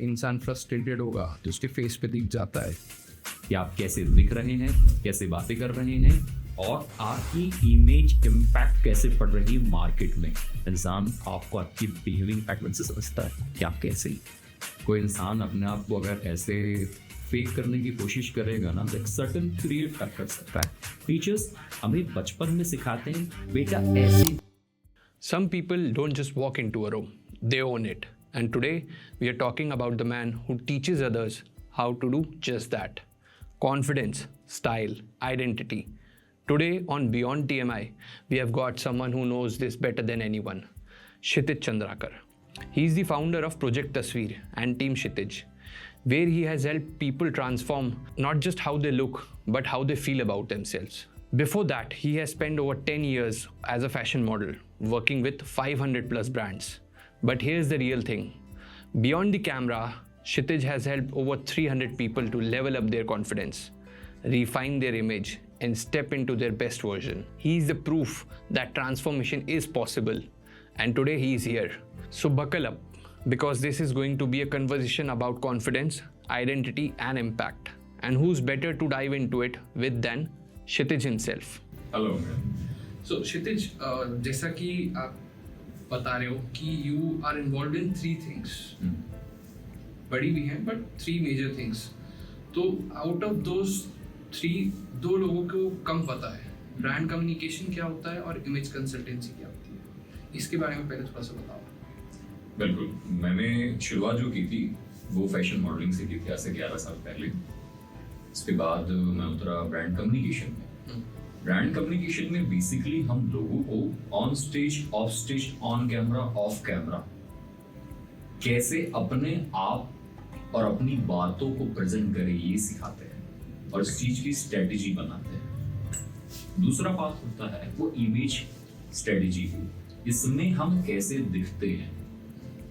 इंसान फ्रस्ट्रेटेड होगा तो उसके फेस पे दिख जाता है कि आप कैसे दिख रहे हैं, कैसे बातें कर रहे हैं और आपकी इमेज इम्पैक्ट कैसे पड़ रही है मार्केट में। इंसान आपको आपकी बिहेविंग पैटर्न से समझता है कि आप कैसे। कोई इंसान अपने आप को अगर ऐसे फेक करने की कोशिश करेगा ना, तो एक सर्टन क्रिएट कर सकता है। टीचर्स हमें बचपन में सिखाते हैं बेटा ऐसे। Some people don't just walk into a room, they own it. And today, we are talking about the man who teaches others how to do just that. Confidence, style, identity. Today on Beyond TMI, we have got someone who knows this better than anyone, Kshitij Chandrakar. He is the founder of Project Tasveer and Team Kshitij, where he has helped people transform not just how they look, but how they feel about themselves. Before that, he has spent over 10 years as a fashion model, working with 500 plus brands. But here's the real thing. Beyond the camera, Kshitij has helped over 300 people to level up their confidence, refine their image, and step into their best version. He is the proof that transformation is possible. And today he is here. So buckle up, because this is going to be a conversation about confidence, identity, and impact. And who's better to dive into it with than Kshitij himself. Hello. So Kshitij, जैसा कि आप बता रहे हो कि you are involve in 3 things, बड़ी भी हैं बट 3 मेजर थिंग्स। तो आउट ऑफ दोज 3, 2 लोगों को कम पता है, ब्रांड कम्युनिकेशन क्या होता है और इमेज कंसल्टेंसी क्या होती है। इसके बारे में पहले थोड़ा सा बताओ। बिल्कुल, मैंने शुरुआत जो की थी वो फैशन मॉडलिंग से की थी, आज से 11 साल पहले। इसके बाद मैं उतरा ब्रांड कम्युनिकेशन में। ब्रांड कम्युनिकेशन में बेसिकली हम लोगों को on stage, of stage, on camera, of camera कैसे अपने आप और अपनी बातों को प्रेजेंट करें ये सिखाते हैं और इस चीज की स्ट्रेटेजी बनाते हैं। दूसरा पार्ट होता है वो इमेज स्ट्रेटेजी। इसमें हम कैसे दिखते हैं,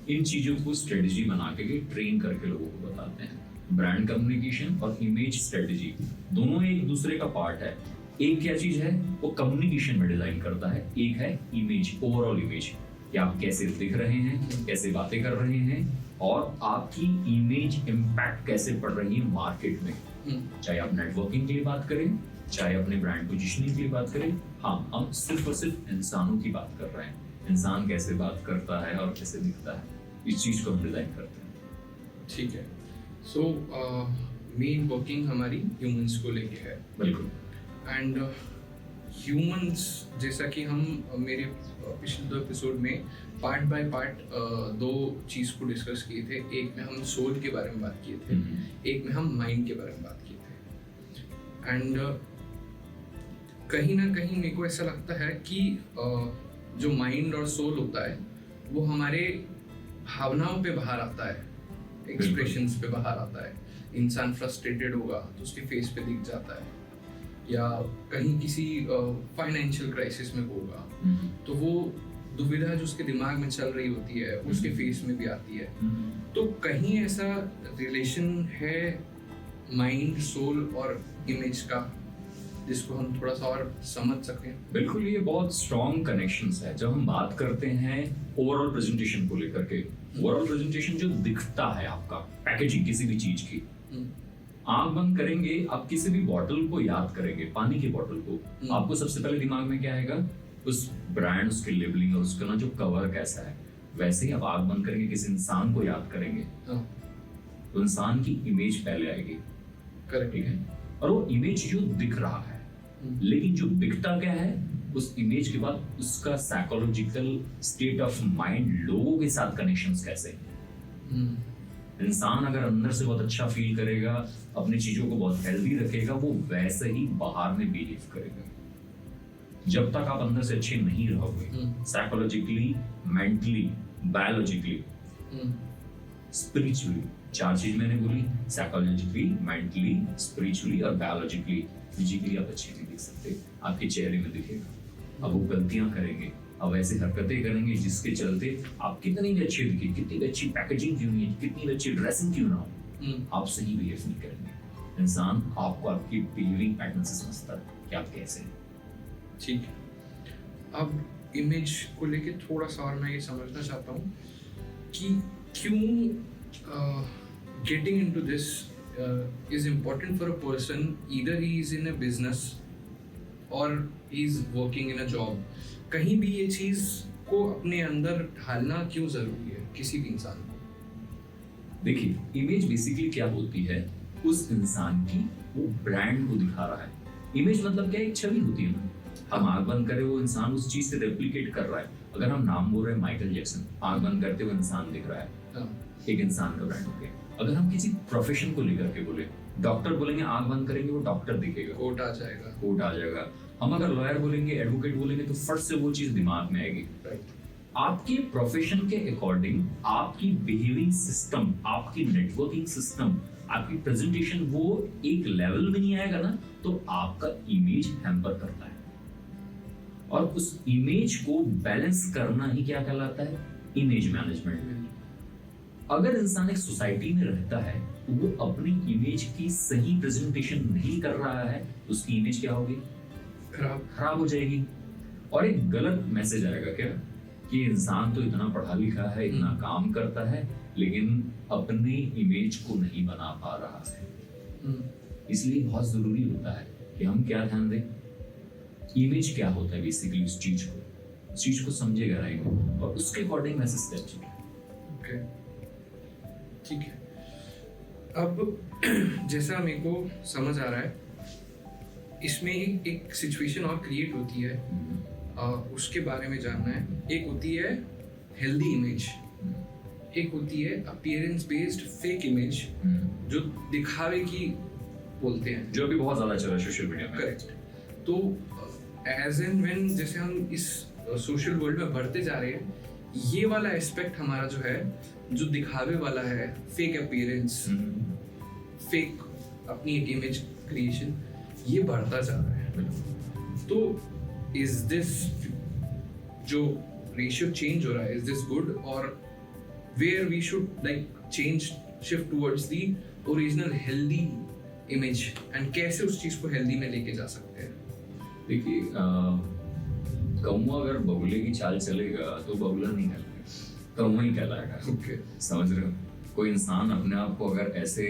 इन चीजों को स्ट्रेटेजी बना के ट्रेन करके लोगों को बताते हैं। ब्रांड कम्युनिकेशन और इमेज स्ट्रेटेजी दोनों एक दूसरे का पार्ट है। एक क्या चीज है वो कम्युनिकेशन में डिजाइन करता है, एक है इमेज, ओवरऑल इमेज, कि आप कैसे दिख रहे हैं, कैसे बातें कर रहे हैं और आपकी इमेज इम्पैक्ट कैसे पड़ रही है मार्केट में। चाहे आप नेटवर्किंग के लिए बात करें, चाहे अपने ब्रांड पोजिशनिंग के लिए बात करें। हाँ, हम सिर्फ और सिर्फ इंसानों की बात कर रहे हैं। इंसान कैसे बात करता है और कैसे दिखता है, इस चीज को हम डिजाइन करते हैं। ठीक है। सो मेन वर्किंग हमारी ह्यूमंस को लेके है। बिल्कुल। एंड ह्यूमंस, जैसा कि हम मेरे पिछले 2 एपिसोड में पार्ट बाय पार्ट 2 चीज़ को डिस्कस किए थे। एक में हम सोल के बारे में बात किए थे, एक में हम माइंड के बारे में बात किए थे। एंड कहीं ना कहीं मेरे को ऐसा लगता है कि जो माइंड और सोल होता है वो हमारे भावनाओं पे बाहर आता है, एक्सप्रेशंस पे बाहर आता है। इंसान फ्रस्ट्रेटेड होगा तो उसके फेस पे दिख जाता है, या कहीं किसी फाइनेंशियल क्राइसिस में होगा तो वो दुविधा जो उसके दिमाग में चल रही होती है उसके फेस में भी आती है। तो कहीं ऐसा रिलेशन है माइंड, सोल और इमेज का जिसको हम थोड़ा सा और समझ सकें। बिल्कुल, ये बहुत स्ट्रॉन्ग कनेक्शंस है। जब हम बात करते हैं ओवरऑल प्रेजेंटेशन को लेकर के, ओवरऑल प्रेजेंटेशन जो दिखता है आपका, पैकेजिंग किसी भी चीज की, आंख बंद करेंगे, आप किसी भी बॉटल को याद करेंगे, पानी की बॉटल को, आपको सबसे पहले दिमाग में क्या आएगा? उस ब्रांड, उसकी लेबलिंग और उसका ना जो कवर कैसा है। वैसे ही आप आंख बंद करेंगे, किसी इंसान को याद करेंगे तो इंसान की इमेज पहले आएगी। करेक्ट। ठीक है, और वो इमेज जो दिख रहा है, लेकिन जो दिखता क्या है उस इमेज के बाद, उसका साइकोलॉजिकल स्टेट ऑफ माइंड, लोगों के साथ कनेक्शंस कैसे। इंसान अगर अंदर से बहुत अच्छा फील करेगा, अपनी चीजों को बहुत हेल्दी रखेगा, वो वैसे ही बाहर में बिहेव करेगा। जब तक आप अंदर से अच्छे नहीं रहोगे, साइकोलॉजिकली, मेंटली, बायोलॉजिकली, स्पिरिचुअली, 4 चीज मैंने बोली, साइकोलॉजिकली, मेंटली, स्पिरिचुअली और बायोलॉजिकली। फिजिकली आप अच्छे नहीं दिख सकते, आपके चेहरे में दिखेगा। अब वो गलतियां करेंगे, अब ऐसे हरकतें करेंगे जिसके चलते आप कितनी भी अच्छी दिखे, कितनी भी अच्छी पैकेजिंग क्यों नहीं है, कितनी भी अच्छी ड्रेसिंग क्यों ना हो, आप सही बिहेव नहीं करेंगे। इंसान आपको आपकी बिहेविंग पैटर्न से समझता है कि आप कैसे हैं। ठीक है। अब इमेज को लेके थोड़ा सा और मैं ये समझना चाहता हूँ कि क्यों getting into this is important for a person. Either he is in a business or he is working in a job. कहीं भी ये चीज़ को अपने अंदर ढालना क्यों ज़रूरी है किसी भी इंसान को? देखिए, इमेज बेसिकली क्या होती है, उस इंसान की वो ब्रांड को दिखा रहा है। इमेज मतलब क्या, एक छवि होती है ना। हम आंख बंद करें, वो इंसान उस चीज से रेप्लिकेट कर रहा है। अगर हम नाम बोल रहे हैं माइकल जैक्सन, आंख बंद करते हुए इंसान दिख रहा है, एक इंसान का ब्रांड हो गया। अगर हम किसी प्रोफेशन को लेकर के बोले, डॉक्टर बोलेंगे, आंख बंद करेंगे वो डॉक्टर दिखेगा, कोट आ जाएगा, कोट आ जाएगा। हम अगर लॉयर बोलेंगे, एडवोकेट बोलेंगे, तो फट से वो चीज दिमाग में आएगी। आपके प्रोफेशन के अकॉर्डिंग आपकी बिहेविंग सिस्टम, आपकी नेटवर्किंग सिस्टम, आपकी प्रेजेंटेशन वो एक लेवल में नहीं आएगा ना, तो आपका इमेज हैम्पर करता है। और उस इमेज को बैलेंस करना ही क्या कहलाता है, इमेज मैनेजमेंट। अगर इंसान एक सोसाइटी में रहता है, वो अपनी इमेज की सही प्रेजेंटेशन नहीं कर रहा है, तो उसकी इमेज क्या होगी, खराब हो जाएगी। और एक गलत मैसेज आएगा क्या, कि इंसान तो इतना पढ़ा लिखा है, इतना काम करता है, लेकिन अपनी इमेज को नहीं बना पा रहा है। इसलिए बहुत जरूरी होता है कि हम क्या ध्यान दें, इमेज क्या होता है बेसिकली, उस चीज को समझेगा रहेगा और उसके अकॉर्डिंग मैसेज स्टेप चलेगा। ओके, ठीक है। अब जैसा मेरे को समझ आ रहा है, इसमें एक सिचुएशन और क्रिएट होती है, उसके बारे में जानना है। एक होती है हेल्दी इमेज, एक होती है अपीयरेंस बेस्ड फेक इमेज, जो दिखावे की बोलते हैं, जो अभी बहुत ज्यादा चल रहा है सोशल मीडिया में। करेक्ट। तो एज एंड व्हेन जैसे हम इस सोशल वर्ल्ड में बढ़ते जा रहे हैं, ये वाला एस्पेक्ट हमारा जो है, जो दिखावे वाला है, फेक अपीयरेंस, फेक अपनी एक इमेज क्रिएशन, ये बढ़ता जा रहा है। तो इज दिस जो रेशियो चेंज हो रहा है, इज दिस गुड, और where we should like change, shift towards the original healthy image, and कैसे उस चीज को हेल्दी में लेके जा सकते हैं? देखिए, कौवा अगर बगुले की चाल चलेगा तो बगुला नहीं कहलाएगा, कौवा ही कहलाएगा। ओके, समझ रहे हो? कोई इंसान अपने आप को अगर ऐसे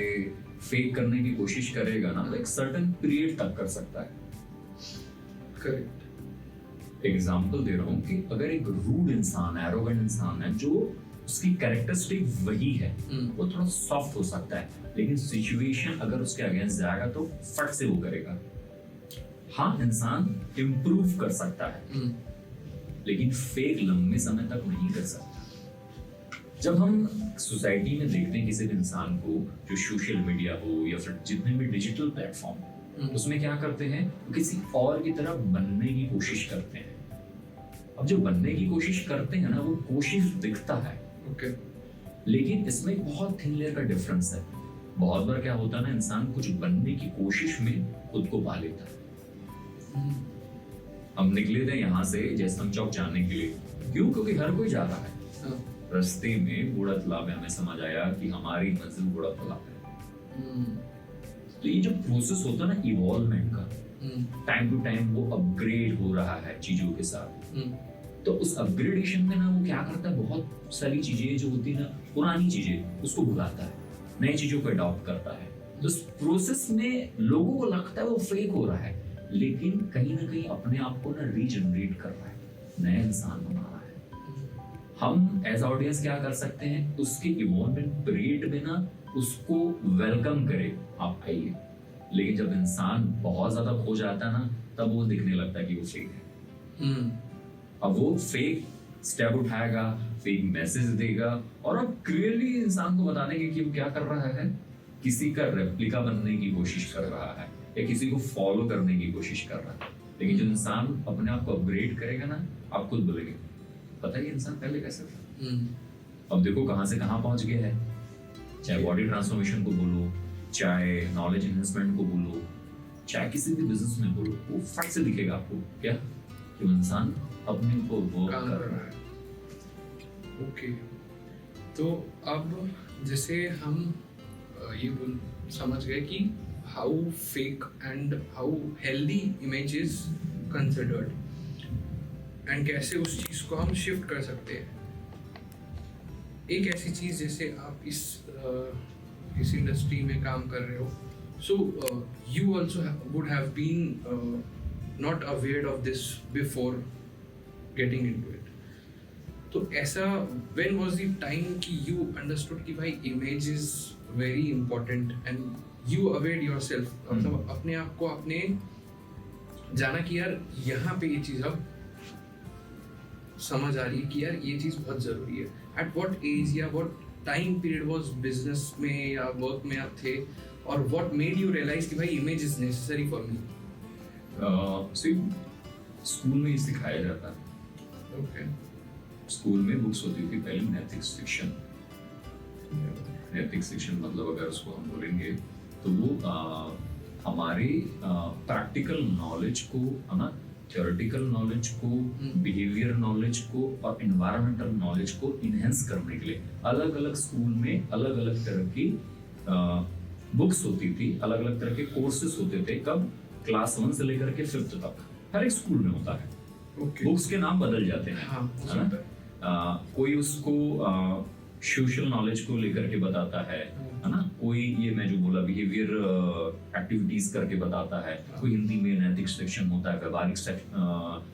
फेक करने की कोशिश करेगा ना, तो एक सर्टेन पीरियड तक कर सकता है। करेक्ट। एग्जाम्पल दे रहा हूँ कि अगर एक रूड इंसान, एरोगेंट इंसान है, जो उसकी कैरेक्टरिस्टिक वही है, वो थोड़ा सॉफ्ट हो सकता है, लेकिन सिचुएशन अगर उसके अगेंस्ट जाएगा तो फट से वो करेगा। हाँ, इंसान इम्प्रूव कर सकता है, लेकिन फेक लंबे समय तक नहीं कर सकता। जब हम सोसाइटी में देखते हैं किसी भी इंसान को, जो सोशल मीडिया हो या फिर जितने भी डिजिटल प्लेटफॉर्म, उसमें क्या करते हैं, किसी और की तरह बनने की कोशिश करते हैं। अब जो बनने की कोशिश करते हैं ना, वो कोशिश दिखता है, ओके, लेकिन इसमें एक बहुत थिन लेयर का डिफरेंस है। बहुत बार क्या होता है ना, इंसान कुछ बनने की कोशिश में खुद को पा लेता है। हम निकले थे यहाँ से जयस्तंभ चौक जाने के लिए, क्यों? क्योंकि हर कोई जाता है। रास्ते में बूढ़ा तालाब है, हमें समझ आया कि हमारी मंजिल बूढ़ा तालाब है। तो ये जो प्रोसेस होता है ना इवॉल्वमेंट का, टाइम टू टाइम वो अपग्रेड हो रहा है चीजों के साथ। तो उस अपग्रेडेशन में ना वो क्या करता है, बहुत सारी चीजें जो होती है ना, पुरानी चीजें, उसको भुलाता है, नई चीजों को अडॉप्ट करता है। तो इस प्रोसेस में लोगों को लगता है वो फेक हो रहा है, लेकिन कहीं ना कहीं अपने आप को ना रीजनरेट कर रहा है, नया इंसान बना रहा है। हम एज ऑडियंस क्या कर सकते हैं, उसके इवॉल्वमेंट पीरियड में ना उसको वेलकम करें, आप आइए। लेकिन जब इंसान बहुत ज्यादा खो जाता है ना, तब वो दिखने लगता है कि वो फेक है। अब वो फेक स्टेप उठाएगा, फेक मैसेज देगा, और अब क्लियरली इंसान को बता देंगे कि वो क्या कर रहा है, किसी का रेप्लिका बनने की कोशिश कर रहा है या किसी को फॉलो करने की कोशिश कर रहा है। लेकिन जो इंसान अपने आप को अपग्रेड करेगा ना, आप खुद बोलेंगे, पता है इंसान पहले कैसे था, अब देखो कहां से कहां पहुंच गया है। चाहे बॉडी ट्रांसफॉर्मेशन को बोलो, चाहे नॉलेज इन्वेस्टमेंट को बोलो, चाहे किसी भी बिजनेस में बोलो, वो फट से दिखेगा आपको क्या, कि इंसान अपने को वर्क कर रहा है। ओके, तो अब जैसे हम ये समझ गए कि how fake and how healthy image is considered, and कैसे उस चीज को हम शिफ्ट कर सकते हैं। एक ऐसी चीज, जैसे आप इस इस इंडस्ट्री में काम कर रहे हो, so you also would have been not aware of this before getting into it. तो ऐसा व्हेन वाज द टाइम कि यू अंडरस्टूड कि भाई image is very important and you awared yourself, मतलब अपने आप को आपने जाना कि यार यहाँ पे ये चीज़ अब समझ आ रही है कि यार ये चीज़ बहुत ज़रूरी है. एट व्हाट एज या what time period was business में या वर्क में आप थे, और व्हाट मेड यू रियलाइज कि भाई image is necessary for me? School में ही सिखाया जाता है. ओके. स्कूल में बुक्स होती थी पहले नैतिक शिक्षण. नैतिक शिक्षण मतलब अगर उसको हम बोलेंगे तो वो हमारे प्रैक्टिकल नॉलेज को, है ना, थ्योरेटिकल नॉलेज को, बिहेवियर नॉलेज को और एनवायरमेंटल नॉलेज को इनहेंस करने के लिए अलग अलग स्कूल में अलग अलग तरह की बुक्स होती थी, अलग अलग तरह के कोर्सेज होते थे. कब? क्लास 1 से लेकर के 5th तक हर एक स्कूल में होता है. बुक्स के नाम बदल जाते हैं. हाँ, कोई उसको सोशल नॉलेज को लेकर के बताता है ना, कोई ये मैं जो बोला बिहेवियर एक्टिविटीज करके बताता है, कोई हिंदी में नैतिक शिक्षण होता है, व्यवहारिक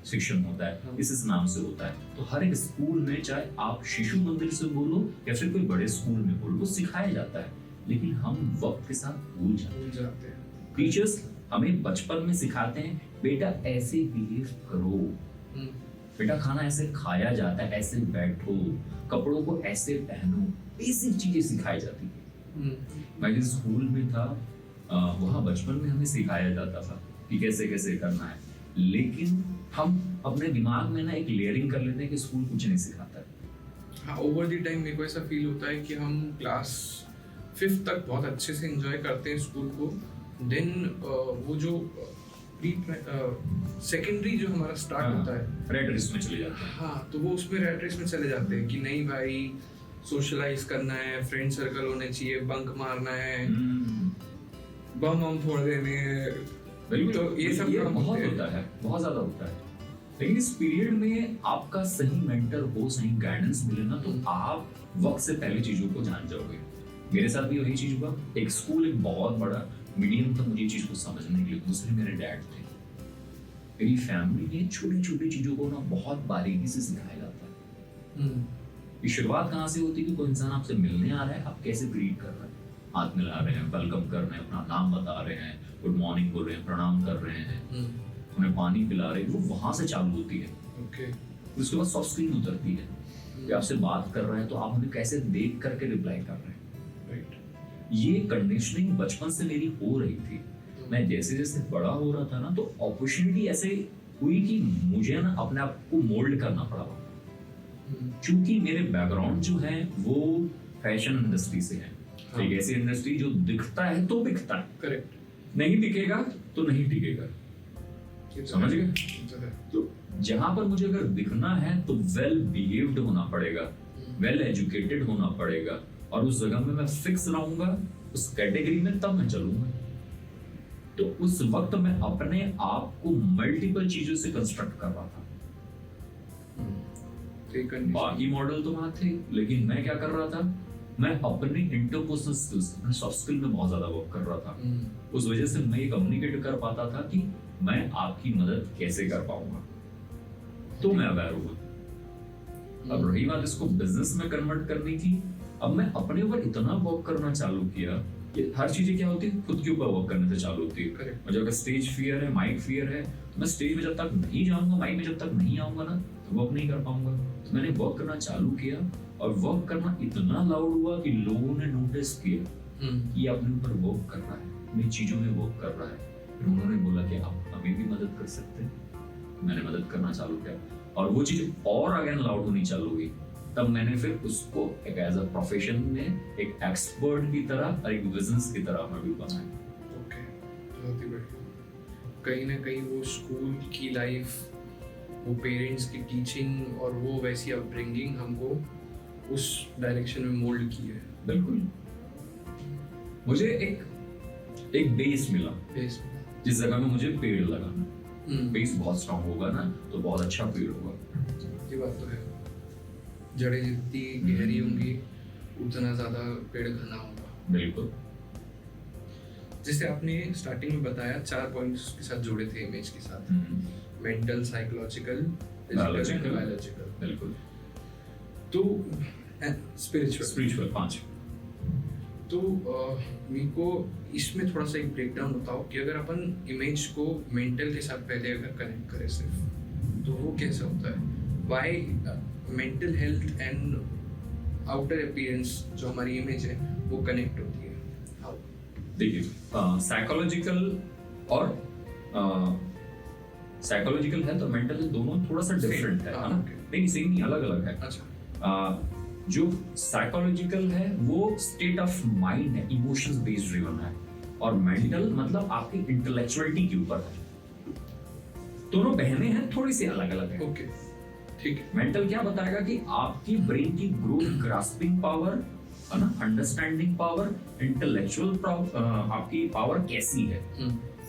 शिक्षण होता है, इस नाम से होता है. तो हर एक स्कूल में, चाहे आप शिशु मंदिर से बोलो या फिर कोई बड़े स्कूल में बोलो, वो सिखाया जाता है. लेकिन हम वक्त के साथ भूल जाते हैं. टीचर्स हमें बचपन में सिखाते हैं बेटा ऐसे बिहेव करो, बेटा खाना ऐसे खाया जाता है, ऐसे बैठो, कपड़ों को ऐसे पहनो, बेसिक चीजें सिखाई जाती है. मैं जिस स्कूल में था वहाँ बचपन में हमें सिखाया जाता था कि कैसे कैसे करना है. लेकिन हम अपने दिमाग में ना एक लेयरिंग कर लेते हैं कि स्कूल कुछ नहीं सिखाता है. हाँ, ओवर द टाइम मेरे को ऐसा फील होता है कि हम क्लास 5th तक बहुत अच्छे से एंजॉय करते हैं स्कूल को. देन वो जो सेकेंडरी जो हमारा स्टार्ट होता है, रैट रेस में चले जाते हैं. हाँ, तो वो उसमें रैट रेस में चले जाते हैं कि नहीं भाई सोशलाइज करना है, फ्रेंड सर्कल होने चाहिए, बंक मारना है, बम फोड़ देने हैं. तो ये सब बहुत होता है, बहुत ज्यादा होता है. लेकिन इस पीरियड में आपका सही मेंटर हो, सही गाइडेंस मिले ना, तो आप वक्त से पहले चीजों को जान जाओगे. मेरे साथ भी वही चीज हुआ. एक स्कूल एक बहुत बड़ा मीडियम था मुझे चीज को समझने के लिए. दूसरे मेरे डैड थे. मेरी फैमिली में छोटी छोटी चीजों को ना बहुत बारीकी से सिखाया जाता है. ये शुरुआत कहाँ से होती है कि कोई इंसान आपसे मिलने आ रहा है, आप कैसे ग्रीट कर रहे हैं, हाथ मिला रहे हैं, वेलकम कर रहे हैं, अपना नाम बता रहे हैं, गुड मॉर्निंग बोल रहे हैं, प्रणाम कर रहे हैं, उन्हें पानी पिला रहे हैं. वो वहां से चालू होती है. उसके बाद सॉफ्ट स्किल उतरती है कि आपसे बात कर रहे हैं तो आप उन्हें कैसे देख करके रिप्लाई कर रहे हैं. ये कंडीशनिंग बचपन से मेरी हो रही थी. मैं जैसे जैसे बड़ा हो रहा था ना, तो अपॉर्चुनिटी ऐसे हुई कि मुझे ना अपने आप को मोल्ड करना पड़ा. क्योंकि मेरे बैकग्राउंड जो है वो फैशन इंडस्ट्री से है. एक ऐसी इंडस्ट्री जो दिखता है तो बिकता है, करेक्ट, नहीं दिखेगा तो नहीं टिकेगा. समझ गए? तो जहां पर मुझे अगर दिखना है तो वेल बिहेव्ड होना पड़ेगा, वेल एजुकेटेड होना पड़ेगा, और उस जगह में मैं फिक्स रहूंगा, उस कैटेगरी में, तब मैं चलूंगा. तो उस वक्त मैं अपने आप को मल्टीपल चीजों से कंस्ट्रक्ट कर रहा था. बाकी मॉडल तो वहां थे, लेकिन मैं क्या कर रहा था, मैं अपनी इंटरपर्सनल स्किल्स, अपने सॉफ्ट स्किल में बहुत ज्यादा वर्क कर रहा था. उस वजह से मैं ये कम्युनिकेट कर पाता था कि मैं आपकी मदद कैसे कर पाऊंगा. तो मैं अवेयर हुआ. अब रही बात इसको बिजनेस में कन्वर्ट करने की, अब मैं अपने ऊपर इतना वर्क करना चालू किया कि हर चीजें क्या होती है, खुद के ऊपर वर्क करने से चालू होती है. मुझे अगर स्टेज फियर है, माइक फियर है, तो मैं स्टेज में जब तक नहीं जाऊंगा, माइक में जब तक नहीं आऊंगा ना, तो वर्क नहीं कर पाऊंगा. तो मैंने वर्क करना चालू किया, और वर्क करना इतना लाउड हुआ कि लोगों ने नोटिस किया कि अपने ऊपर वर्क कर रहा है, अपनी चीजों में वर्क कर रहा है. फिर उन्होंने बोला कि आप हमें भी मदद कर सकते हैं. मैंने मदद करना चालू किया, और वो चीज और अगेन लाउड होनी चालू हुई. तब मैंने फिर उसको एक एज अ प्रोफेशन में एक एक्सपर्ट की तरह और एक बिजनेस की तरह मैं भी बनाया. ओके, बहुत ही बढ़िया. कहीं ना कहीं वो स्कूल की लाइफ, वो पेरेंट्स की टीचिंग और वो वैसी अपब्रिंगिंग हमको उस डायरेक्शन में मोल्ड की है. बिल्कुल. मुझे एक बेस मिला, जिस जगह में मुझे पेड़ लगाना. बेस बहुत स्ट्रांग होगा ना, तो बहुत अच्छा पेड़ होगा. ये बात तो है. जड़ें जितनी गहरी होंगी उतना ज़्यादा पेड़ घना होगा। बिल्कुल। जैसे आपने स्टार्टिंग में बताया 4 पॉइंट्स के साथ जोड़े थे इमेज के साथ, मेंटल, साइकोलॉजिकल, फिजिकल, बायोलॉजिकल। बिल्कुल। तो स्पिरिचुअल 5। तो मेरे को इसमें थोड़ा सा एक ब्रेकडाउन बताओ कि अगर अपन इमेज को मेंटल के साथ पहले अगर कनेक्ट करें सिर्फ, तो वो कैसे होता है? Why mental health and outer appearance जो हमारी इमेज है वो कनेक्ट होती है? हाउ? देखिए, साइकोलॉजिकल और साइकोलॉजिकल हेल्थ और मेंटल हेल्थ दोनों थोड़ा सा डिफरेंट है ना? नहीं, सेम नहीं, अलग अलग है। अच्छा। जो साइकोलॉजिकल है वो स्टेट ऑफ माइंड है, इमोशंस बेस्ड ड्रिवन है, और मेंटल मतलब आपकी इंटेलेक्चुअलिटी के ऊपर है। दोनों बहनें हैं, थोड़ी सी अलग अलग है। ओके, ठीक है। मेंटल क्या बताएगा कि आपकी ब्रेन की ग्रोथ, ग्रास्पिंग पावर है ना, अंडरस्टैंडिंग पावर, इंटेलेक्चुअल आपकी पावर कैसी है।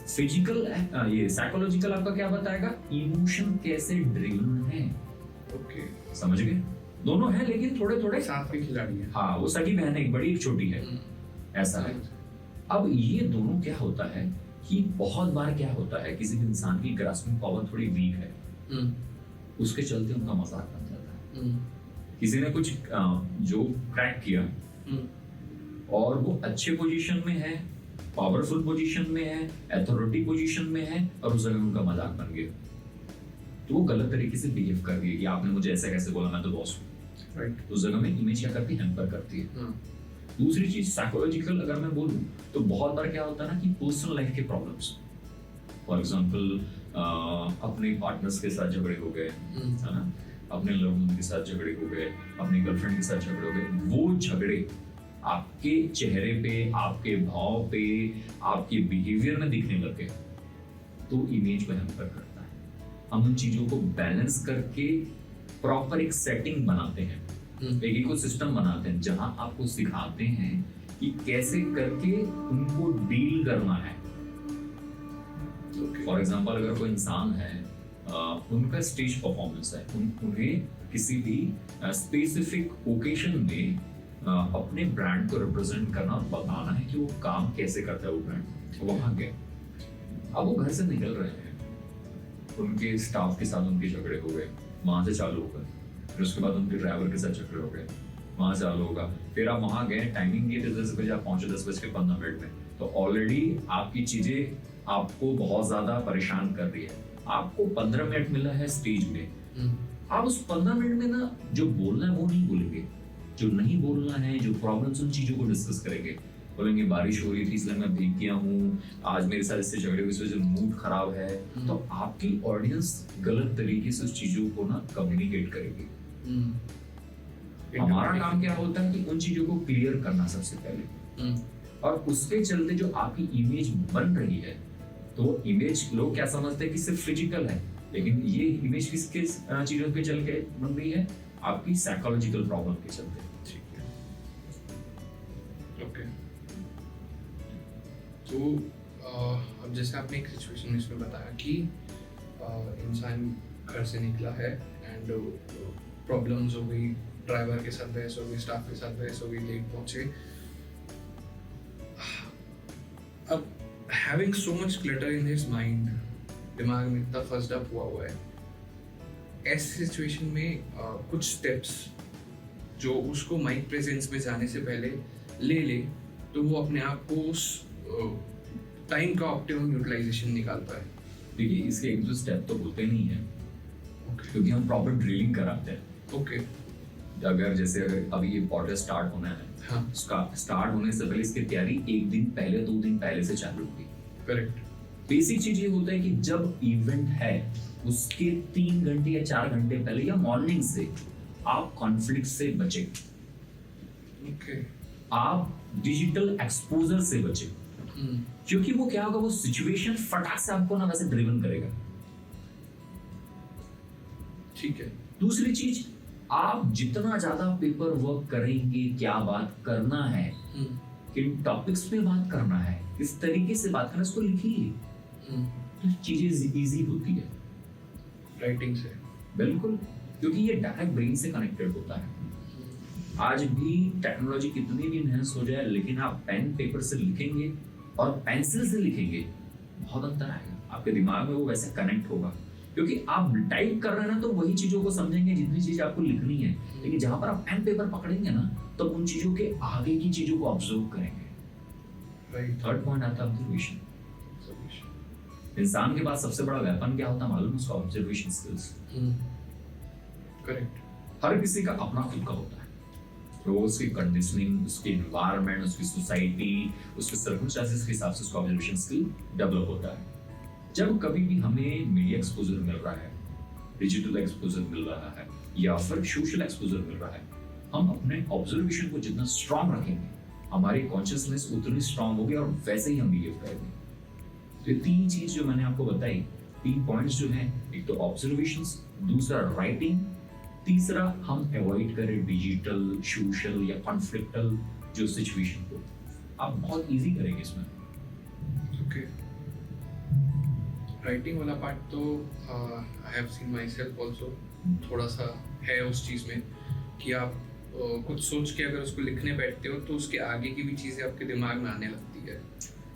फिजिकल ये साइकोलॉजिकल आपका क्या बताएगा, इमोशन कैसे ड्रिवन है। ओके, समझ गए? दोनों है लेकिन थोड़े थोड़े साथ में खिलाड़ी है। हाँ, वो सगी बहन है, एक बड़ी एक छोटी है, ऐसा है। अब ये दोनों क्या होता है कि बहुत बार क्या होता है, किसी भी इंसान की ग्रास्पिंग पावर थोड़ी वीक है, उसके चलते उनका मजाक बन जाता है। किसी ने कुछ जो क्रैक किया और वो अच्छे पोजीशन में है, पावरफुल पोजीशन में है, अथॉरिटी पोजीशन में है, और उस जगह उनका मजाक बन गया, तो वो गलत तरीके से बिहेव कर रही है कि आपने मुझे ऐसे कैसे बोला, मैं तो बॉस हूँ। राइट। उस जगह में इमेज क्या करती है, हैम्पर करती है। दूसरी चीज साइकोलॉजिकल अगर मैं बोलूँ तो बहुत बार क्या होता है ना कि पर्सनल लाइफ के प्रॉब्लम्स, फॉर एग्जांपल अपने पार्टनर्स के साथ झगड़े हो गए, है ना, अपने लव के साथ झगड़े हो गए, अपनी गर्लफ्रेंड के साथ झगड़े हो गए, वो झगड़े आपके चेहरे पे, आपके भाव पे, आपके बिहेवियर में दिखने लग गए, तो इमेज को हैम्पर करता है। हम उन चीजों को बैलेंस करके प्रॉपर एक सेटिंग बनाते हैं, एक इकोसिस्टम बनाते हैं, जहां आपको सिखाते हैं कि कैसे करके उनको डील करना है। फॉर एग्जांपल अगर कोई इंसान है, उनका स्टेज परफॉर्मेंस है, उन्हें किसी भी स्पेसिफिक ओकेजन में अपने ब्रांड को रिप्रेजेंट करना और बताना है कि वो काम कैसे करता है वो ब्रांड। वहां गए, अब वो घर से निकल रहे हैं, उनके स्टाफ के साथ उनके झगड़े हो गए, वहां से चालू होगा, फिर उसके बाद उनके ड्राइवर के साथ झगड़े हो गए, वहां से चालू होगा, फिर आप वहां गए, टाइमिंग ये 10 बजे, आप पहुंचे 10:15 में, तो ऑलरेडी आपकी चीजें आपको बहुत ज्यादा परेशान कर रही है। आपको 15 मिनट मिला है स्टेज में, आप उस 15 मिनट में ना जो बोलना है वो नहीं बोलेंगे, जो नहीं बोलना है, जो प्रॉब्लम्स, उन चीजों को डिस्कस करेंगे। बोलेंगे बारिश हो रही थी इसलिए मैं भीग गया हूँ, आज मेरे साथ इससे झगड़े हुए, इस वजह से मूड खराब है। तो आपकी ऑडियंस गलत तरीके से उस चीजों को ना कम्युनिकेट करेगी। हमारा काम क्या होता है कि उन चीजों को क्लियर करना सबसे पहले, और उसके चलते जो आपकी इमेज बन रही है, तो इमेज लोग क्या समझते हैं कि सिर्फ फिजिकल है, लेकिन ये इमेज किसके चीजों पे चल के बन रही है, आपकी साइकोलॉजिकल प्रॉब्लम के चलते। ठीक है, ओके। तो अब जैसे आपने एक सिचुएशन में इसमें बताया कि इंसान घर से निकला है एंड प्रॉब्लम्स हो गई, ड्राइवर के साथ बहस हो गई, स्टाफ के साथ बहस हो गई, लेट पहुंचे। अब having so much clutter in his mind, दिमाग में इतना फस्ड अप हुआ है, ऐसी सिचुएशन में कुछ स्टेप्स जो उसको माइक प्रेजेंस में जाने से पहले ले तो वो अपने आप को उस टाइम का ऑप्टिमम यूटिलाइजेशन निकाल पाए। देखिए, इसके एक दो स्टेप तो होते नहीं है, क्योंकि हम प्रॉपर ड्रिलिंग कराते हैं। ओके। अगर जैसे अभी ये पॉडकास्ट स्टार्ट होना है, हाँ, स्टार्ट होने से पहले इसकी तैयारी 1 दिन पहले, 2 दिन पहले से चालू होगी। करेक्ट। बेसिक चीज ये होता है कि जब इवेंट है उसके 3 घंटे या 4 घंटे पहले या मॉर्निंग से आप कॉन्फ्लिक्ट से बचे, ओके, आप डिजिटल एक्सपोजर से बचे, क्योंकि वो क्या होगा, वो सिचुएशन फटाक से आपको ना वैसे ड्रिवन करेगा। ठीक है। दूसरी चीज, आप जितना ज्यादा पेपर वर्क करेंगे, क्या बात करना है, किन टॉपिक्स पे बात करना है, किस तरीके से बात करना है, इसको लिखिए, तो चीजें इजी होती है राइटिंग से। बिल्कुल, क्योंकि ये डायरेक्ट ब्रेन से कनेक्टेड होता है। आज भी टेक्नोलॉजी कितनी भी इनहेंस हो जाए, लेकिन आप पेन पेपर से लिखेंगे और पेंसिल से लिखेंगे, बहुत अंतर आएगा। आपके दिमाग में वो वैसे कनेक्ट होगा, क्योंकि आप टाइप कर रहे हैं ना तो वही चीजों को समझेंगे जितनी चीज आपको लिखनी है, लेकिन जहां पर आप पेन पेपर पकड़ेंगे ना तो उन चीजों के आगे की चीजों को ऑब्जर्व करेंगे। थर्ड पॉइंट आता है ऑब्जर्वेशन। इंसान के पास सबसे बड़ा वेपन क्या होता है मालूम? उसका ऑब्जर्वेशन स्किल्स। करेक्ट। हर किसी का अपना खुद का होता है, तो उसकी कंडीशनिंग, उसकी एनवायरनमेंट, उसकी सोसाइटी, उसके सर्कमस्टेंसेस के हिसाब से उसका ऑब्जर्वेशन स्किल डेवलप होता है। जब कभी भी हमें मीडिया एक्सपोजर मिल रहा है, डिजिटल एक्सपोजर मिल रहा है, या फिर सोशल एक्सपोजर मिल रहा है, हम अपने ऑब्जर्वेशन को जितना स्ट्रांग रखेंगे, हमारी कॉन्शियसनेस उतनी स्ट्रांग होगी और वैसे ही हम बिहेव करेंगे। तो ये तीन चीज जो मैंने आपको बताई, 3 पॉइंट्स जो हैं, एक तो ऑब्जर्वेशंस, दूसरा राइटिंग, तीसरा हम अवॉइड करें डिजिटल, सोशल या कॉन्फ्लिक्टल जो सिचुएशन को, आप बहुत इजी करेंगे इसमें। ओके। राइटिंग वाला पार्ट तो I have seen my self also, थोड़ा सा है उस चीज़ में कि आप कुछ सोच के अगर उसको लिखने बैठते हो तो उसके आगे की भी चीज़ें आपके दिमाग में आने लगती है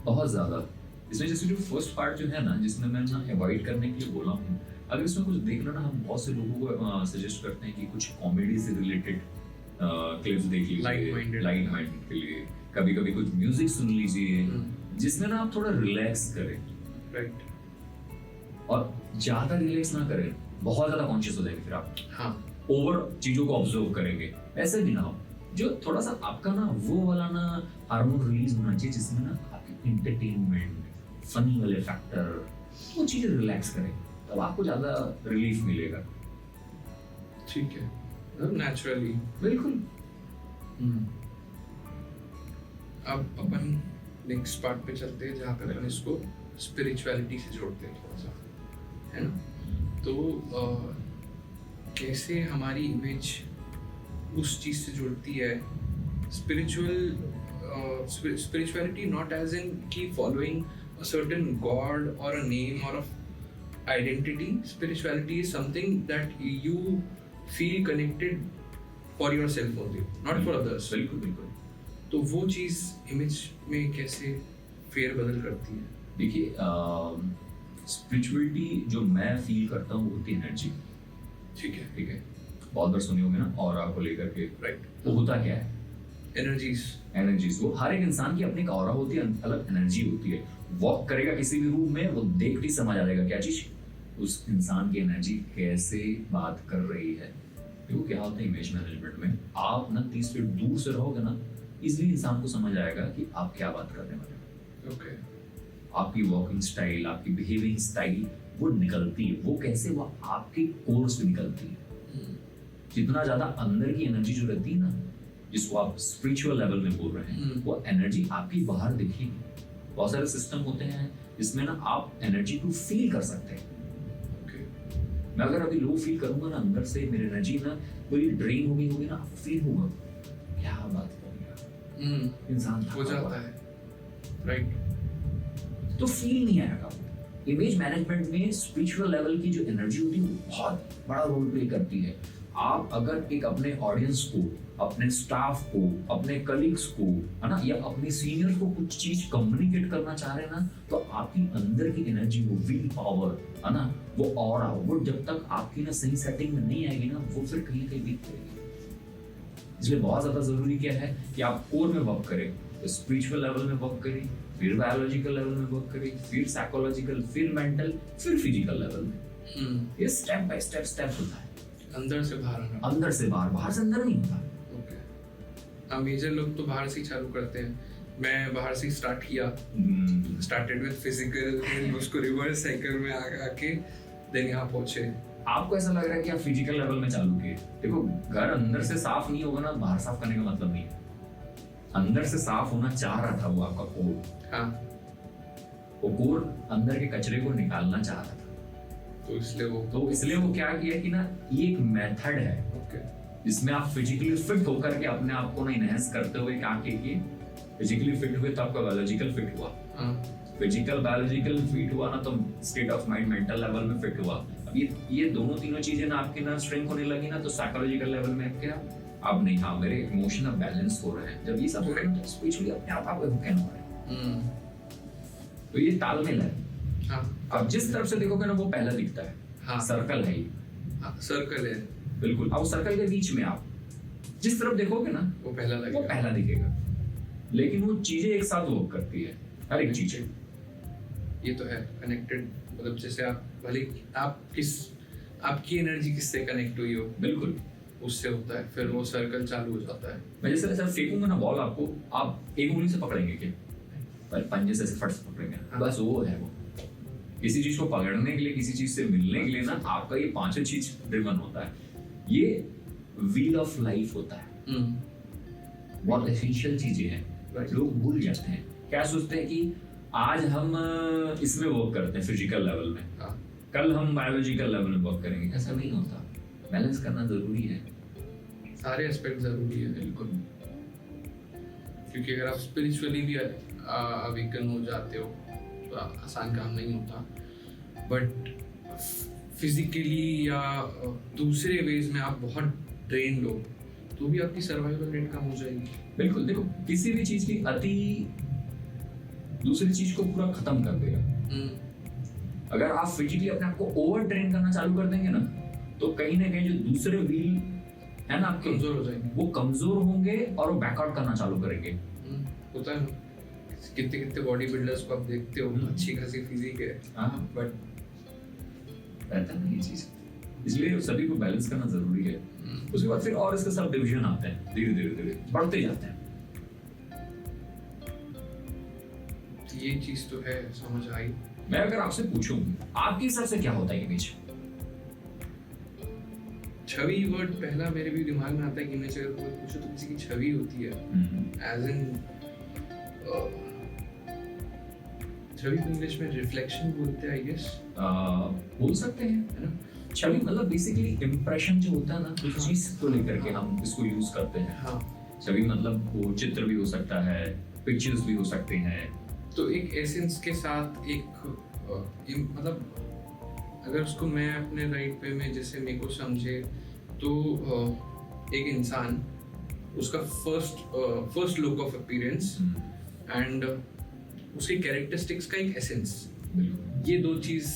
बहुत ज़्यादा। इसमें जैसे जो फर्स्ट पार्ट जो है ना, जिसमें मैं ना अवॉइड करने के लिए बोला हूँ, अगर इसमें कुछ देखना ना, हम बहुत से लोगों को सजेस्ट करते हैं कि कुछ कॉमेडी से रिलेटेड क्लिप्स देख लीजिए, लाइट माइंडेड के लिए। कभी कभी कुछ म्यूजिक सुन लीजिए जिसमें ना आप थोड़ा रिलैक्स करें। राइट। और ज़्यादा रिलैक्स ना करें, बहुत ज़्यादा कॉन्शियस हो जाएंगे फिर आप। हाँ। ओवर चीज़ों को ऑब्जर्व करेंगे, ऐसे भी ना हो। जो थोड़ा सा आपका ना वो वाला ना हार्मोन रिलीज होना चाहिए, जिसमें ना आपकी इंटरटेनमेंट, फनी वाले फैक्टर, वो चीज़ें रिलैक्स करें, तब आपको ज़्यादा रिलीफ मिलेगा। ठीक है, मतलब नेचुरली। बिल्कुल। अब अपन नेक्स्ट पार्ट पे चलते हैं जहाँ पे अपन इसको स्पिरिचुअलिटी से जोड़ते हैं थोड़ा सा, है ना? तो कैसे हमारी इमेज उस चीज़ से जुड़ती है, spirituality not as in keep following a certain god or a name or a identity. Spirituality is something that you feel connected for yourself only, not for others. बिल्कुल बिल्कुल। तो वो चीज़ इमेज में कैसे फेरबदल करती है? देखिए, स्पिरिचुअलिटी जो मैं फील करता हूँ वो होती है एनर्जी। ठीक है। ठीक है, बहुत बार सुनी होगी ना ऑरा को लेकर के। राइट। वो होता क्या है? एनर्जीज। वो हर एक इंसान की अपनी एक ऑरा होती है, अलग एनर्जी होती है। वॉक करेगा किसी भी रूम में, वो देखते ही समझ आ जाएगा क्या चीज, उस इंसान की एनर्जी कैसे बात कर रही है। देखो क्या होता है इमेज मैनेजमेंट में, आप ना 30 फीट दूर से रहोगे ना, इजीली इंसान को समझ आएगा कि आप क्या बात करने वाले हो। ओके। आपकी वॉकिंग स्टाइल, आपकी बिहेविंग स्टाइल वो निकलती है। वो कैसे? वो आपके कोर से निकलती है। जितना ज्यादा अंदर की एनर्जी जो रहती है ना, जिसको आप स्पिरिचुअल लेवल में बोल रहे हैं, वो एनर्जी आपकी बाहर दिखेगी। बहुत सारे सिस्टम होते हैं जिसमें ना आप एनर्जी को फील कर सकते हैं। मैं अगर अभी लो फील करूंगा ना अंदर से, मेरी एनर्जी ना पूरी ड्रेन होगी ना, फील होगा क्या बात कर रहा इंसान हो जाता है। राइट। तो फील नहीं आएगा। इमेज मैनेजमेंट में स्पिरिचुअल लेवल की जो एनर्जी होती है वो बहुत बड़ा रोल प्ले करती है। आप अगर एक अपने ऑडियंस को, अपने स्टाफ को, अपने कलीग्स को, है ना, या अपने सीनियर्स को कुछ चीज कम्युनिकेट करना चाह रहे हैं ना, तो आपकी अंदर की एनर्जी, वो विल पावर, है ना, वो ऑरा, वो जब तक आपकी ना सही सेटिंग में नहीं आएगी ना, वो फिर कहीं कहीं वीक करेगी। इसलिए बहुत ज्यादा जरूरी क्या है कि आप कोर में वर्क करें, तो स्पिरिचुअल लेवल में वर्क करें, फिर बायोलॉजिकल लेवल में वर्क करें, फिर साइकोलॉजिकल, फिर मेंटल, फिर फिजिकल लेवल में। ये स्टेप बाय स्टेप होता है। अंदर से बाहर आना, अंदर से बाहर, बाहर से अंदर नहीं होता। ओके। मेजर लोग तो बाहर से ही चालू करते हैं। मैं बाहर से स्टार्ट किया, स्टार्टेड विद फिजिकल, फिर उसको रिवर्स साइकिल में आके देन यहाँ पहुंचे। आपको ऐसा लग रहा है कि आप फिजिकल लेवल में चालू किए। देखो, घर अंदर से साफ नहीं होगा ना, बाहर साफ करने का मतलब नहीं है। अंदर से साफ होना चाह रहा था वो आपका कोर। हाँ। वो कोर अंदर के कचरे को निकालना चाह रहा था, तो इसलिए वो क्या किया कि ना, ये एक मेथड है। ओके। जिसमें आप फिजिकली फिट होकर के अपने आप को ना इनहेंस करते हुए क्या किए, फिजिकली फिट हुए तो आपका बायोलॉजिकल फिट हुआ। फिजिकल बायोलॉजिकल फिट हुआ ना, तो state of mind mental level में फिट हुआ। अब ये दोनों तीनों चीजें ना आपके ना स्ट्रेंथ होने लगी ना, तो साइकोलॉजिकल लेवल में क्या अब नहीं, हाँ मेरे इमोशन अब बैलेंस हो रहे हैं, जब ये सब हो रहा है तो स्पिरिचुअली अपने आप आप एवोकन हो रहे हैं। तो ये तालमेल है। हाँ अब जिस तरफ से देखोगे ना वो पहला दिखता है। हाँ। सर्कल है ये, हाँ सर्कल है, बिल्कुल। अब सर्कल के बीच में आप जिस तरफ देखोगे ना वो पहला वो लगेगा। पहला दिखेगा, लेकिन वो चीजें एक साथ वर्क करती है, हर एक चीजें। ये तो है कनेक्टेड, मतलब जैसे आप भले आप आपकी एनर्जी किससे कनेक्ट हुई हो, बिल्कुल उससे होता है, फिर वो सर्कल चालू हो जाता है। मैं जैसे ऐसा फेंकूंगा ना बॉल आपको, आप एक उंगली से पकड़ेंगे क्या, पर पंजे से फट से पकड़ेंगे। हाँ। बस वो है वो। किसी चीज को पकड़ने के लिए, किसी चीज से मिलने के लिए ना आपका ये पांचों चीज ड्रिवन होता है। ये व्हील ऑफ लाइफ होता है, बहुत एसेंशियल चीजें हैं। Right. लोग भूल जाते हैं, क्या सोचते हैं कि आज हम इसमें वर्क करते हैं फिजिकल लेवल में, हाँ कल हम बायोलॉजिकल लेवल में वर्क करेंगे। ऐसा नहीं होता, बैलेंस करना जरूरी है। सारे एस्पेक्ट जरूरी है बिल्कुल। क्योंकि अगर आप स्पिरिचुअली भी अवेकन हो जाते हो तो आसान काम नहीं होता, बट फिजिकली या दूसरे वेज में आप बहुत ट्रेंड हो तो भी आपकी सर्वाइवल रेट कम हो जाएगी। बिल्कुल। देखो किसी भी चीज की अति दूसरी चीज को पूरा खत्म कर देगा। अगर आप फिजिकली अपने आप को ओवर ट्रेन करना चालू कर देंगे ना, तो कहीं ना कहीं जो दूसरे व्हील है ना आपके, कमजोर हो जाएंगे, वो कमजोर होंगे और वो बैकआउट करना चालू करेंगे। होता है ना, कितने कितने बॉडी बिल्डर्स को आप देखते हो, अच्छी खासी फिजिक है, हाँ, बट रहता है ना ये चीज। इसलिए सभी को बैलेंस करना जरूरी है। उसके बाद फिर और इसके सब डिवीजन आते हैं, धीरे धीरे धीरे बढ़ते जाते हैं। ये चीज तो है, समझ आई। मैं अगर आपसे पूछूं आपके हिसाब से क्या होता है इमेज? छवि वर्ड पहला मेरे भी दिमाग में आता है कि इमेज अगर कोई पूछो तो किसी की छवि होती है, एज इन छवि को इंग्लिश में रिफ्लेक्शन बोलते हैं, आई गेस। बोल सकते हैं, है ना। छवि मतलब बेसिकली इम्प्रेशन जो होता है ना, उस चीज को लेकर के हम इसको यूज करते हैं। हाँ, छवि मतलब वो चित्र भी हो सकता है, पिक्चर्स भी हो सकते हैं। तो एक एसेंस के साथ एक मतलब अगर उसको मैं अपने राइट वे में जैसे मेरे को समझे तो एक इंसान, उसका first look of appearance and उसके कैरेक्टरिस्टिक्स का एक एसेंस, ये दो चीज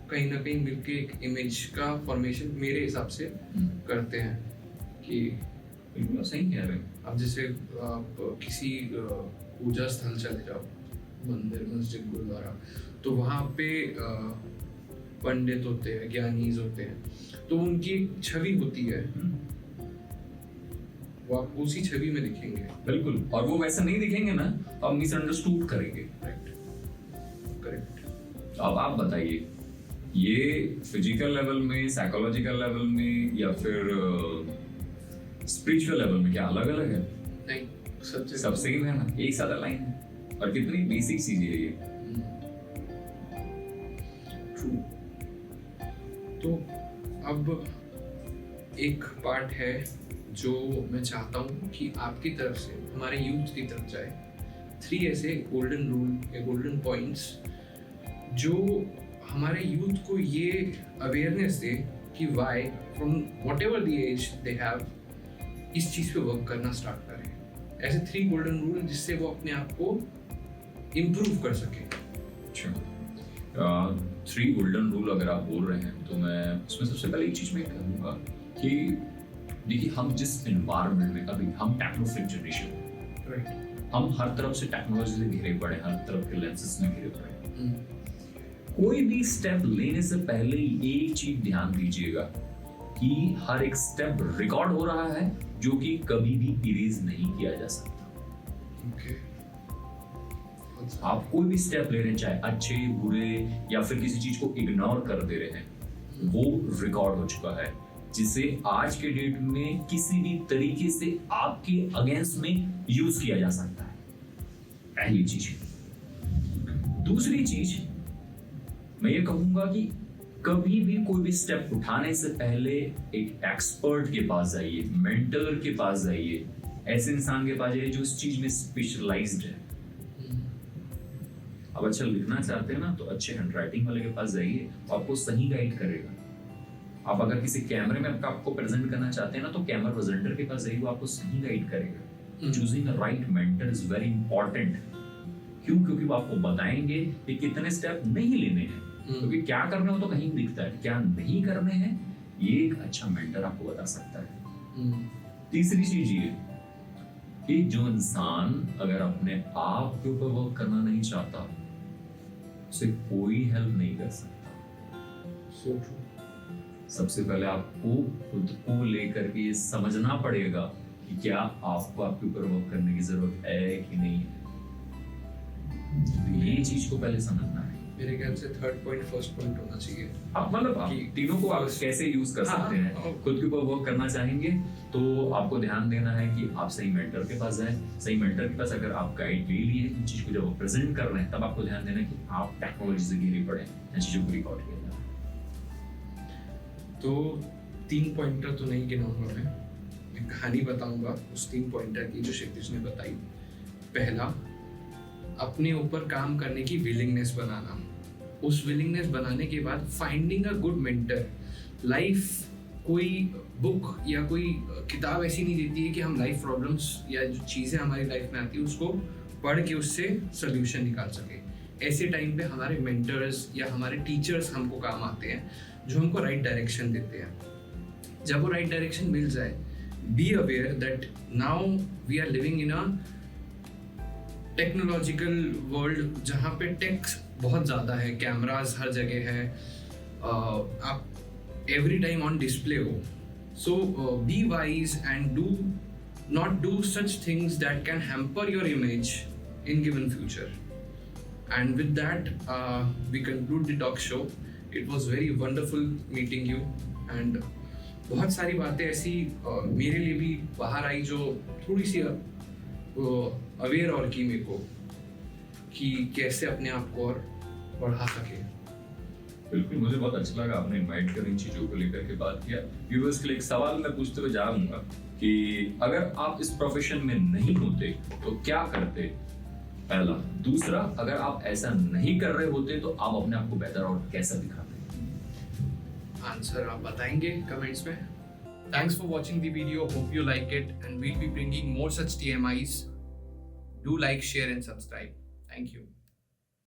कहीं ना कहीं मिलके एक इमेज का फॉर्मेशन मेरे हिसाब से करते हैं। कि बिल्कुल सही कह रहे हैं अब जैसे आप किसी पूजा स्थल चले जाओ, मंदिर, मस्जिद, गुरुद्वारा, तो वहाँ पे पंडित होते हैं, ज्ञानीज होते हैं, तो उनकी एक छवि होती है, वो आप उसी छवि में दिखेंगे। बिल्कुल। और वो वैसा नहीं दिखेंगे ना तो आप मिसअंडरस्टूड करेंगे। Right, correct. अब आप बताइए, ये फिजिकल लेवल में, साइकोलॉजिकल लेवल में, या फिर स्पिरिचुअल लेवल में क्या अलग अलग है? नहीं, सब सेम है ना, एक सादा लाइन है। और कितनी बेसिक चीज है ये। ट्रू। तो अब एक पार्ट है जो मैं चाहता हूँ कि आपकी तरफ से हमारे यूथ की तरफ जाए। 3 ऐसे गोल्डन रूल या गोल्डन पॉइंट्स जो हमारे यूथ को ये अवेयरनेस दे कि why from whatever the age they have इस चीज़ पे वर्क करना स्टार्ट करें। ऐसे 3 गोल्डन रूल जिससे वो अपने आप को इम्प्रूव कर सके। अच्छा, 3 गोल्डन रूल अगर आप बोल रहे हैं तो मैं उसमें सबसे पहले एक चीज मैं कहूँगा कि देखिए, हम जिस एनवायरनमेंट में अभी, हम टेक्नोफ्लिक जनरेशन, राइट, हम हर तरफ से टेक्नोलॉजी से घिरे पड़े, हर तरफ के लेंसेस में घिरे पड़े। कोई भी स्टेप लेने से पहले एक चीज ध्यान दीजिएगा कि हर एक स्टेप रिकॉर्ड हो रहा है, जो कि कभी भी इरेज नहीं किया जा सकता। ओके। आप कोई भी स्टेप ले रहे हैं, चाहे अच्छे, बुरे, या फिर किसी चीज को इग्नोर कर दे रहे हैं, वो रिकॉर्ड हो चुका है, जिसे आज के डेट में किसी भी तरीके से आपके अगेंस्ट में यूज किया जा सकता है। पहली चीज। दूसरी चीज मैं ये कहूंगा कि कभी भी कोई भी स्टेप उठाने से पहले एक एक्सपर्ट के पास जाइए, मेंटर के पास जाइए, ऐसे इंसान के पास जाइए जो इस चीज में स्पेशलाइज्ड है। अब अच्छा लिखना चाहते हैं ना, तो अच्छे हैंडराइटिंग वाले के पास जाइए, आपको सही गाइड करेगा। आप अगर किसी कैमरे में आपको प्रेजेंट करना चाहते हैं ना, तो कैमरा प्रेजेंटर के पास जाइए, वो आपको सही गाइड करेगा। Choosing a right mentor is very important. क्यों? क्योंकि वो आपको बताएंगे कि कितने स्टेप नहीं लेने हैं, क्योंकि क्या करने हो तो कहीं दिखता है, क्या नहीं करने हैं ये एक अच्छा मेंटर आपको बता सकता है। तीसरी चीज ये कि जो इंसान अगर अपने आप के ऊपर वर्क करना नहीं चाहता, उसे कोई हेल्प नहीं कर सकता। So true. सबसे पहले आपको खुद को लेकर के ये समझना पड़ेगा कि क्या आपको आपके ऊपर वर्क करने की जरूरत है कि नहीं है। ये चीज को पहले समझना है। मेरे ख्याल से थर्ड पॉइंट फर्स्ट पॉइंट होना चाहिए। आप मतलब आप तीनों को आप कैसे यूज कर सकते हैं। खुद के ऊपर वर्क करना चाहेंगे तो आपको ध्यान देना है कि आप सही मेंटर के पास जाएं। सही मेंटर के पास अगर आप गाइड ले लिए इन चीज को, जब वो प्रेजेंट कर रहे हैं, तब आपको ध्यान देना है कि आप टेक्नोलॉजी से घिरे पड़े इन चीजों को रिकॉर्ड किया जाए। तो 3 पॉइंटर तो नहीं गिनाऊंगा मैं कहानी बताऊंगा उस 3 पॉइंटर की जो क्षितिज ने बताई। पहला, अपने ऊपर काम करने की विलिंगनेस बनाना। उस विलिंगनेस बनाने के बाद finding a good mentor. Life कोई बुक या कोई किताब ऐसी नहीं देती है कि हम लाइफ प्रॉब्लम्स या जो चीज़ें हमारी लाइफ में आती है उसको पढ़ के उससे सोल्यूशन निकाल सके। ऐसे टाइम पे हमारे मेंटर्स या हमारे टीचर्स हमको काम आते हैं, जो हमको राइट डायरेक्शन देते हैं। जब वो राइट डायरेक्शन मिल जाए, be aware that now we are living in a technological world जहाँ पे टेक्स बहुत ज़्यादा है, कैमराज हर जगह है, आप एवरी टाइम ऑन डिस्प्ले हो। So be wise and do not do such things that can hamper your image in given future. And with that, we conclude the talk show. It was very wonderful meeting you. And बहुत सारी बातें ऐसी मेरे लिए भी बाहर आई जो थोड़ी सी अवेयर और की मेरे को कि कैसे अपने आप को और बढ़ा सके। बिल्कुल, मुझे बहुत अच्छा लगा आपने इनवाइट कर इन चीजों को लेकर के बात किया। व्यूअर्स के लिए एक सवाल मैं पूछते हुए जाऊंगा कि अगर आप इस प्रोफेशन में नहीं होते तो क्या करते? पहला। दूसरा, अगर आप ऐसा नहीं कर रहे होते तो आप अपने आप को बेहतर और कैसा दिखाते? आंसर आप बताएंगे कमेंट्स में। Thanks for watching the video. Hope you like it, and we'll be bringing more such TMIs. Do like, share, and subscribe. Thank you.